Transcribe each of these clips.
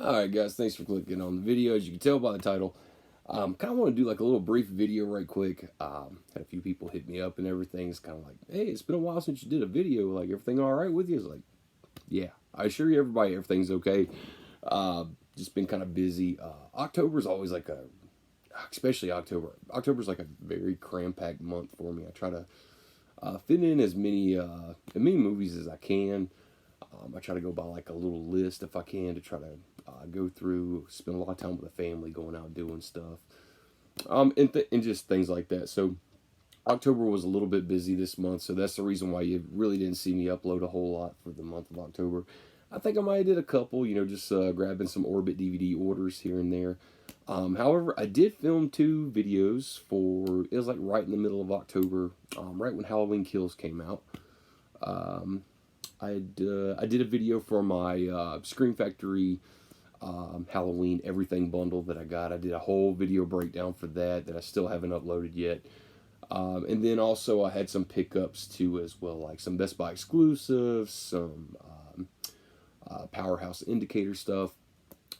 Alright guys, thanks for clicking on the video. As you can tell by the title, kind of want to do like a little brief video right quick. Had a few people hit me up and everything. It's kind of like, hey, it's been a while since you did a video. Like, everything alright with you? It's like, yeah, I assure you everybody everything's okay. Just been kind of busy. October's always like especially October. October's like a very cram-packed month for me. I try to fit in as many movies as I can. I try to go by like a little list if I can to try to go through, spend a lot of time with the family, going out doing stuff, and just things like that. So October was a little bit busy this month, so that's the reason why you really didn't see me upload a whole lot for the month of October. I think I might have did a couple, just grabbing some Orbit DVD orders here and there. However, I did film 2 videos it was like right in the middle of October, right when Halloween Kills came out. I did a video for my Scream Factory Halloween Everything bundle that I got. I did a whole video breakdown for that I still haven't uploaded yet. And then also I had some pickups too as well, like some Best Buy exclusives, some Powerhouse Indicator stuff.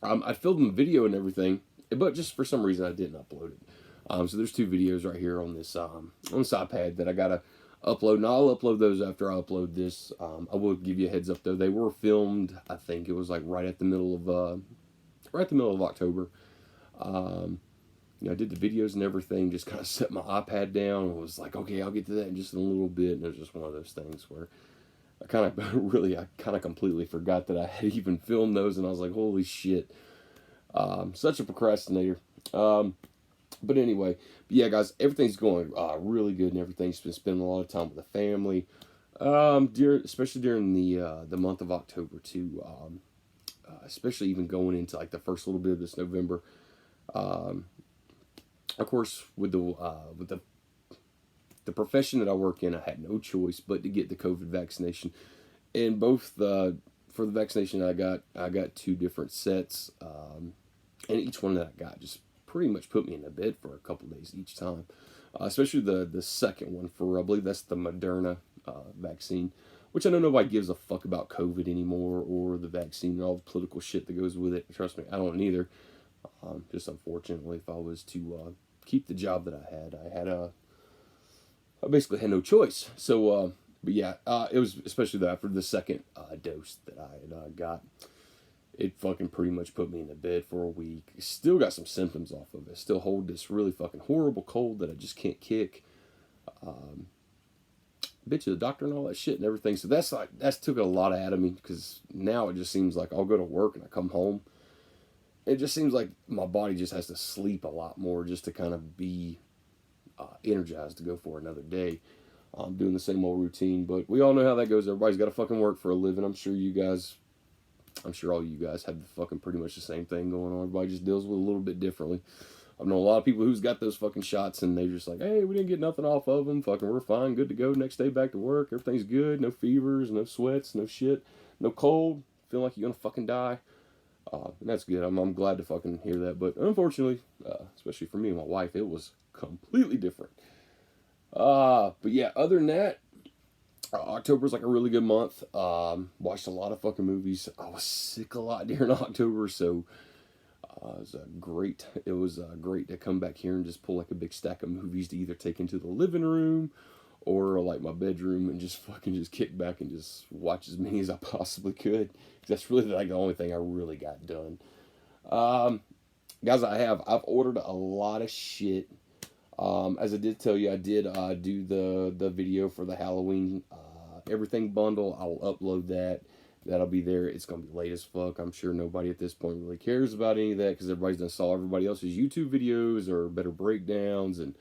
I filmed the video and everything, but just for some reason I didn't upload it. So there's 2 videos right here on this iPad that I gotta upload, and I'll upload those after I upload this. I will give you a heads up though, they were filmed, I think it was like right at the middle of October. I did the videos and everything, just kind of set my iPad down and was like, okay, I'll get to that in just a little bit. And it was just one of those things where I kind of completely forgot that I had even filmed those, and I was like, holy shit. Such a procrastinator. But anyway, yeah, guys, everything's going really good and everything's been spending a lot of time with the family, especially during the month of October too. Especially even going into like the first little bit of this November. Of course, with the profession that I work in, I had no choice but to get the COVID vaccination, and for the vaccination I got 2 different sets, and each one that I got just pretty much put me in the bed for a couple days each time. Especially the second one, for I believe that's the Moderna vaccine, which I know nobody gives a fuck about COVID anymore or the vaccine and all the political shit that goes with it. Trust me, I don't either. Just unfortunately, if I was to keep the job that I basically had no choice. So, but yeah, it was especially after the second dose that I had got. It fucking pretty much put me in the bed for a week. Still got some symptoms off of it. Still hold this really fucking horrible cold that I just can't kick. Been to the doctor and all that shit and everything. So that's took a lot out of me, because now it just seems like I'll go to work and I come home. It just seems like my body just has to sleep a lot more just to kind of be energized to go for another day. I'm doing the same old routine, but we all know how that goes. Everybody's got to fucking work for a living. I'm sure all you guys have fucking pretty much the same thing going on. Everybody just deals with it a little bit differently. I've known a lot of people who's got those fucking shots, and they're just like, hey, we didn't get nothing off of them. Fucking, we're fine, good to go. Next day back to work. Everything's good. No fevers, no sweats, no shit, no cold. Feel like you're gonna fucking die. And that's good. I'm glad to fucking hear that. But unfortunately, especially for me and my wife, it was completely different. But yeah, other than that, October's like a really good month. Watched a lot of fucking movies. I was sick a lot during October, so it was great to come back here and just pull like a big stack of movies to either take into the living room or like my bedroom and just fucking just kick back and just watch as many as I possibly could. That's really like the only thing I really got done. Guys, I've ordered a lot of shit. As I did tell you, I did do the video for the Halloween Everything bundle. I'll upload that. That'll be there. It's going to be late as fuck. I'm sure nobody at this point really cares about any of that, because everybody's done saw everybody else's YouTube videos or better breakdowns, and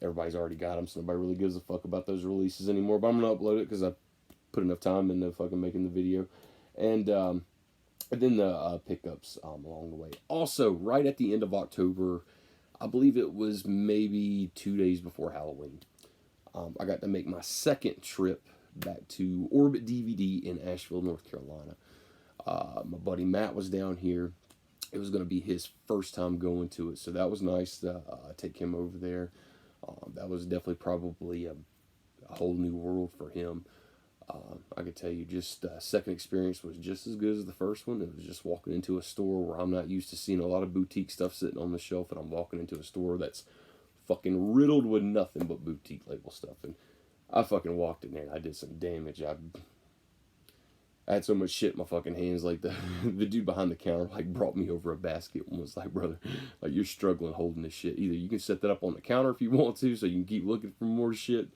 everybody's already got them, so nobody really gives a fuck about those releases anymore. But I'm going to upload it because I put enough time into fucking making the video. And then the pickups along the way. Also, right at the end of October, I believe it was maybe 2 days before Halloween, I got to make my second trip back to Orbit DVD in Asheville, North Carolina. My buddy Matt was down here. It was going to be his first time going to it, so that was nice to take him over there. That was definitely probably a whole new world for him. I could tell you just second experience was just as good as the first one. It was just walking into a store where I'm not used to seeing a lot of boutique stuff sitting on the shelf, and I'm walking into a store that's fucking riddled with nothing but boutique label stuff. And I fucking walked in there and I did some damage. I had so much shit in my fucking hands. Like the dude behind the counter like brought me over a basket and was like, brother, like you're struggling holding this shit. Either you can set that up on the counter if you want to, so you can keep looking for more shit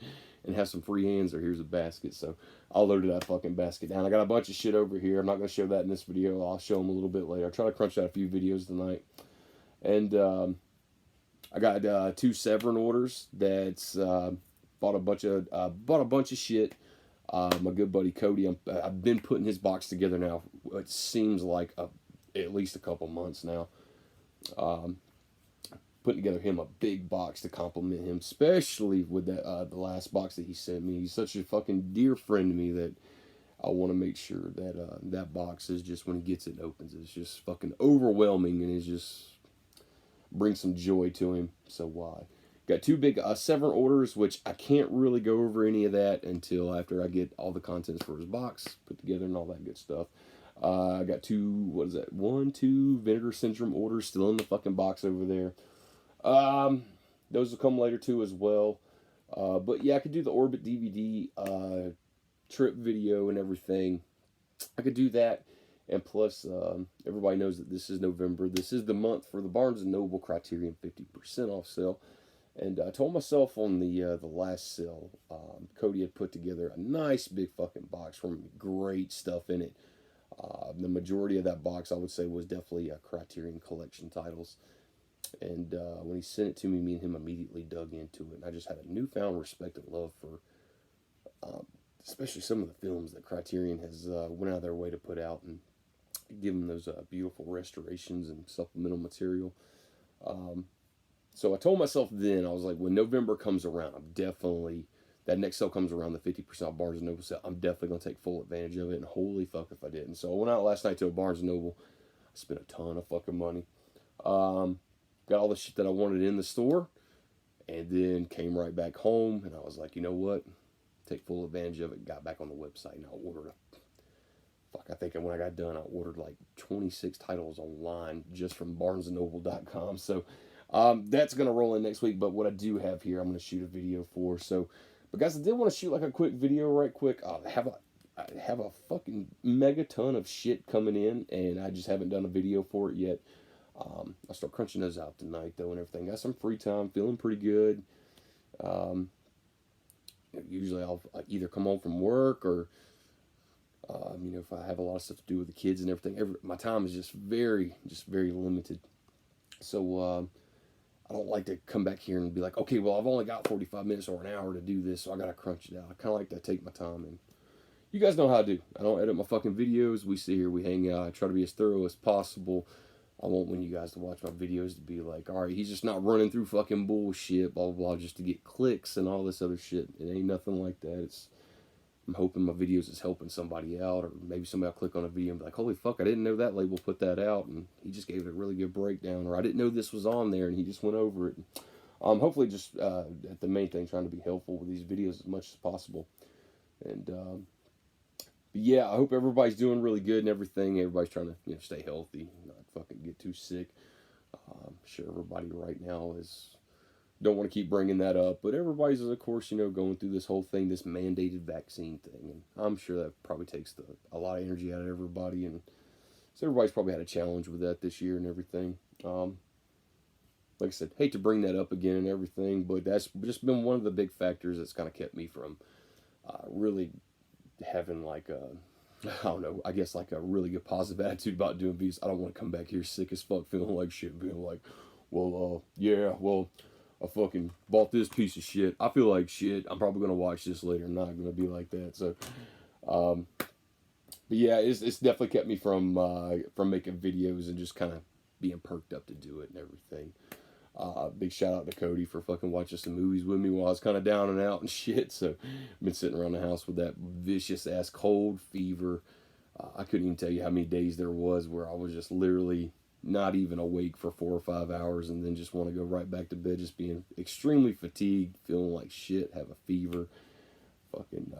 and have some free hands, or here's a basket. So I loaded that fucking basket down. I got a bunch of shit over here. I'm not gonna show that in this video. I'll show them a little bit later. I try to crunch out a few videos tonight, and I got 2 Severin orders. That's bought a bunch of shit. My good buddy Cody, I've been putting his box together now. It seems like at least a couple months now. Putting together him a big box to compliment him, especially with that the last box that he sent me. He's such a fucking dear friend to me that I want to make sure that that box is just, when he gets it and opens, it's just fucking overwhelming, and it just brings some joy to him. So got 2 big Severin orders, which I can't really go over any of that until after I get all the contents for his box put together and all that good stuff. I got 2 Vinegar Syndrome orders still in the fucking box over there. Those will come later too as well. But yeah, I could do the Orbit DVD trip video and everything. I could do that. And plus, everybody knows that this is November. This is the month for the Barnes & Noble Criterion 50% off sale. And I told myself on the last sale, Cody had put together a nice big fucking box from great stuff in it. The majority of that box, I would say, was definitely Criterion Collection titles. And when he sent it to me, me and him immediately dug into it. And I just had a newfound respect and love for especially some of the films that Criterion has went out of their way to put out and give them those beautiful restorations and supplemental material. So I told myself then, I was like, when November comes around, that next sale comes around, the 50% off Barnes & Noble sale, I'm definitely going to take full advantage of it. And holy fuck if I didn't. So I went out last night to a Barnes & Noble. I spent a ton of fucking money. Got all the shit that I wanted in the store, and then came right back home, and I was like, you know what? Take full advantage of it. Got back on the website, and I ordered I think when I got done, I ordered like 26 titles online just from BarnesandNoble.com. So that's going to roll in next week, but what I do have here, I'm going to shoot a video for. So, but guys, I did want to shoot like a quick video right quick. I have a fucking mega ton of shit coming in, and I just haven't done a video for it yet. I'll start crunching those out tonight, though, and everything. Got some free time, feeling pretty good. Usually I'll either come home from work or, if I have a lot of stuff to do with the kids and everything. My time is just very limited. So I don't like to come back here and be like, okay, well, I've only got 45 minutes or an hour to do this, so I got to crunch it out. I kind of like to take my time, and you guys know how I do. I don't edit my fucking videos. We sit here, we hang out. I try to be as thorough as possible. I won't want you guys to watch my videos to be like, all right, he's just not running through fucking bullshit, blah, blah, blah, just to get clicks and all this other shit. It ain't nothing like that. I'm hoping my videos is helping somebody out, or maybe somebody will click on a video and be like, holy fuck, I didn't know that label put that out, and he just gave it a really good breakdown, or I didn't know this was on there, and he just went over it. Hopefully just, the main thing, trying to be helpful with these videos as much as possible. And, but yeah, I hope everybody's doing really good and everything. Everybody's trying to, stay healthy, not fucking get too sick. I'm sure everybody right now don't want to keep bringing that up, but everybody's, of course, going through this whole thing, this mandated vaccine thing, and I'm sure that probably takes a lot of energy out of everybody, and so everybody's probably had a challenge with that this year and everything. Like I said, hate to bring that up again and everything, but that's just been one of the big factors that's kind of kept me from really having like I guess like a really good positive attitude about doing these. I don't want to come back here sick as fuck, feeling like shit, being like, I fucking bought this piece of shit. I feel like shit. I'm probably going to watch this later. I'm not going to be like that. So, but yeah, it's definitely kept me from making videos and just kind of being perked up to do it and everything. Big shout out to Cody for fucking watching some movies with me while I was kind of down and out and shit. So, I've been sitting around the house with that vicious ass cold fever. I couldn't even tell you how many days there was where I was just literally not even awake for 4 or 5 hours, and then just want to go right back to bed, just being extremely fatigued, feeling like shit, have a fever. Fucking,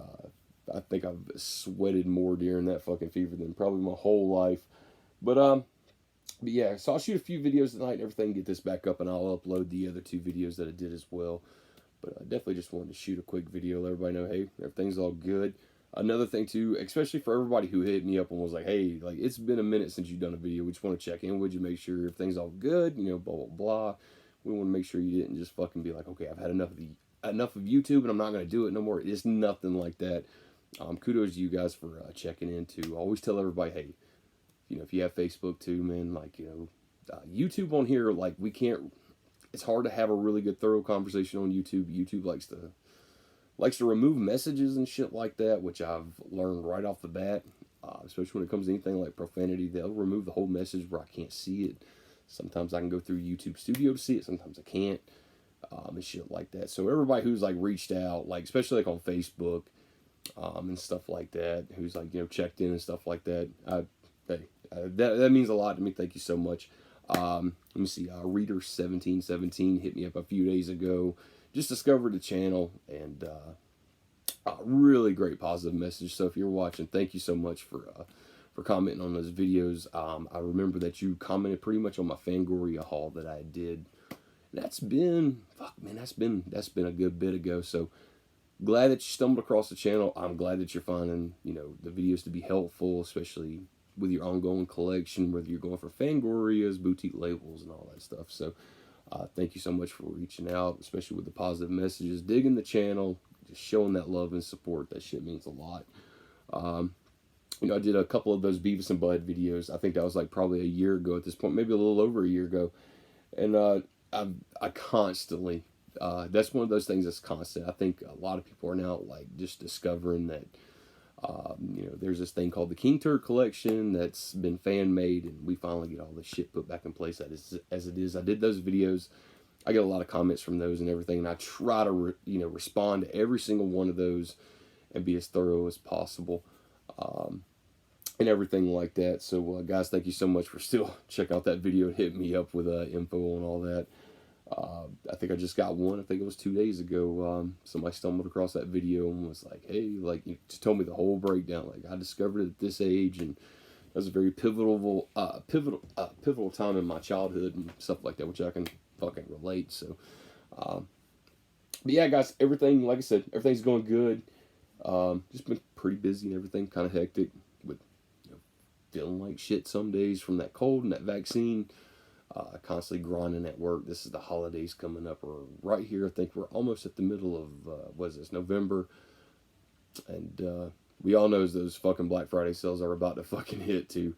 I think I've sweated more during that fucking fever than probably my whole life. But but yeah, so I'll shoot a few videos tonight and everything, get this back up, and I'll upload the other 2 videos that I did as well. But I definitely just wanted to shoot a quick video, let everybody know, hey, everything's all good. Another thing too, especially for everybody who hit me up and was like, hey, like, it's been a minute since you've done a video. We just want to check in with you, make sure everything's all good, you know, blah, blah, blah. We want to make sure you didn't just fucking be like, okay, I've had enough of YouTube and I'm not going to do it no more. It's nothing like that. Kudos to you guys for checking in too. Always tell everybody, hey, you know, if you have Facebook too, man, like, you know, YouTube on here, like, we can't, it's hard to have a really good thorough conversation on YouTube. YouTube likes to remove messages and shit like that, which I've learned right off the bat. Especially when it comes to anything like profanity, they'll remove the whole message where I can't see it. Sometimes I can go through YouTube Studio to see it, sometimes I can't, and shit like that. So everybody who's like reached out, like especially like on Facebook, and stuff like that, who's like, you know, checked in and stuff like that, that means a lot to me. Thank you so much. Let me see. Reader1717 hit me up a few days ago. Just discovered the channel, and really great positive message. So if you're watching, thank you so much for commenting on those videos. I remember that you commented pretty much on my Fangoria haul that I did. That's been, fuck man, that's been a good bit ago. So glad that you stumbled across the channel. I'm glad that you're finding, you know, the videos to be helpful, especially with your ongoing collection, whether you're going for Fangorias, boutique labels, and all that stuff. So thank you so much for reaching out, especially with the positive messages, digging the channel, just showing that love and support. That shit means a lot. You know, I did a couple of those Beavis and Bud videos. I think that was like probably a year ago at this point, maybe a little over a year ago. And I constantly, that's one of those things that's constant. I think a lot of people are now like just discovering that, you know, there's this thing called the King Turd collection that's been fan made, and we finally get all this shit put back in place as it is. I did those videos. I get a lot of comments from those and everything, and I try to you know, respond to every single one of those and be as thorough as possible, and everything like that. So guys, thank you so much for still checking out that video and hitting me up with info and all that. I think I just got one. I think it was 2 days ago. Somebody stumbled across that video and was like, hey, like, you just told me the whole breakdown. Like, I discovered it at this age, and that was a very pivotal time in my childhood and stuff like that, which I can fucking relate. So, but yeah, guys, everything, like I said, everything's going good. Just been pretty busy and everything, kind of hectic with, you know, feeling like shit some days from that cold and that vaccine. Constantly grinding at work. This is the holidays coming up. We're right here. I think we're almost at the middle of, what is this, November. And we all know those fucking Black Friday sales are about to fucking hit too.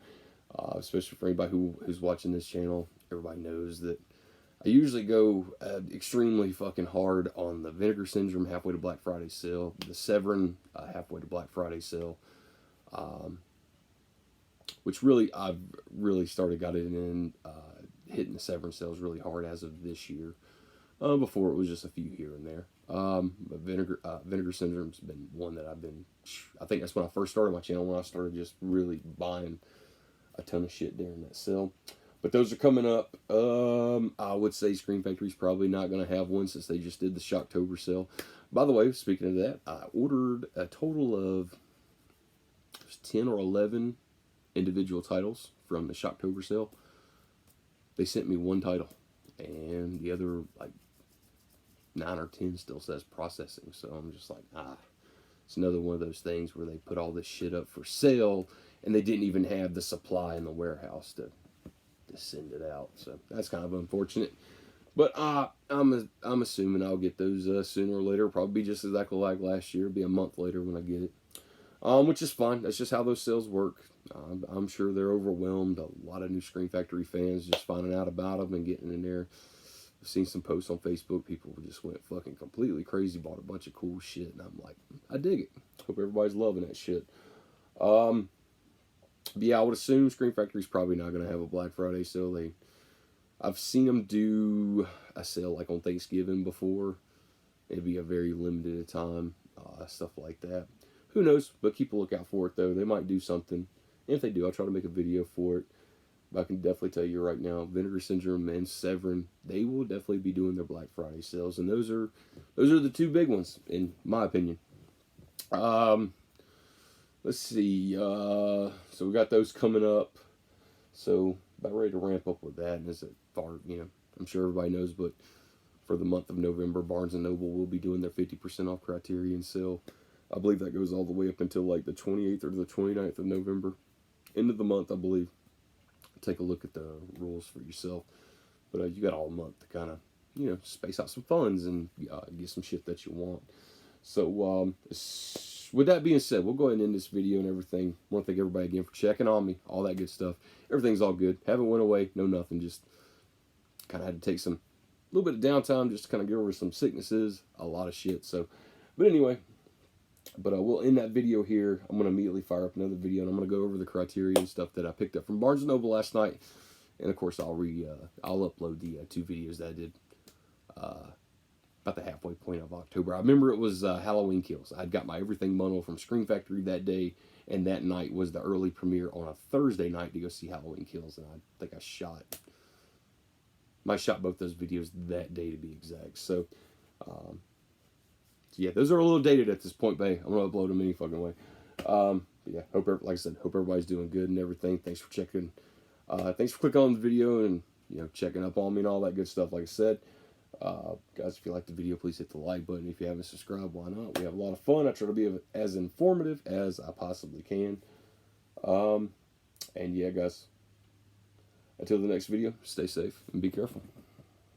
Especially for anybody who's watching this channel. Everybody knows that I usually go extremely fucking hard on the Vinegar Syndrome halfway to Black Friday sale. The Severin halfway to Black Friday sale. Which really, I've really got it in hitting the Severin sales really hard as of this year. Before it was just a few here and there. But Vinegar Syndrome's been one that I think that's when I first started my channel, when I started just really buying a ton of shit during that sale. But those are coming up. I would say Scream Factory's probably not going to have one since they just did the Shocktober sale. By the way, speaking of that, I ordered a total of 10 or 11 individual titles from the Shocktober sale. They sent me one title, and the other like 9 or 10 still says processing. So I'm just like, it's another one of those things where they put all this shit up for sale and they didn't even have the supply in the warehouse to send it out. So that's kind of unfortunate. But I'm assuming I'll get those sooner or later. Probably be just exactly like last year. It'll be a month later when I get it. Which is fine. That's just how those sales work. I'm sure they're overwhelmed. A lot of new Scream Factory fans just finding out about them and getting in there. I've seen some posts on Facebook. People just went fucking completely crazy, bought a bunch of cool shit, and I'm like, I dig it. Hope everybody's loving that shit. But yeah, I would assume Scream Factory's probably not going to have a Black Friday sale. I've seen them do a sale like on Thanksgiving before. It'd be a very limited time, stuff like that. Who knows? But keep a lookout for it, though. They might do something. And if they do, I'll try to make a video for it. But I can definitely tell you right now, Vinegar Syndrome and Severin, they will definitely be doing their Black Friday sales. And those are the two big ones, in my opinion. let's see. So we got those coming up. So about ready to ramp up with that. And as far, I'm sure everybody knows, but for the month of November, Barnes and Noble will be doing their 50% off Criterion sale. I believe that goes all the way up until like the 28th or the 29th of November. End of the month, I believe. Take a look at the rules for yourself. But you got all month to kind of, space out some funds and get some shit that you want. So with that being said, we'll go ahead and end this video and everything. I want to thank everybody again for checking on me, all that good stuff. Everything's all good. Haven't went away, no nothing. Just kind of had to take a little bit of downtime just to kind of get over some sicknesses, a lot of shit. So, but anyway, we'll end that video here. I'm going to immediately fire up another video, and I'm going to go over the Criterion stuff that I picked up from Barnes & Noble last night. And of course, I'll upload the 2 videos that I did about the halfway point of October. I remember it was Halloween Kills. I'd got my everything bundle from Scream Factory that day, and that night was the early premiere on a Thursday night to go see Halloween Kills. And I think I shot both those videos that day to be exact. So, yeah, those are a little dated at this point, babe. I'm gonna upload them any fucking way. Yeah, like I said, hope everybody's doing good and everything. Thanks for checking. Thanks for clicking on the video and checking up on me and all that good stuff. Like I said, guys, if you like the video, please hit the like button. If you haven't subscribed, why not? We have a lot of fun. I try to be as informative as I possibly can. And yeah, guys, until the next video, stay safe and be careful.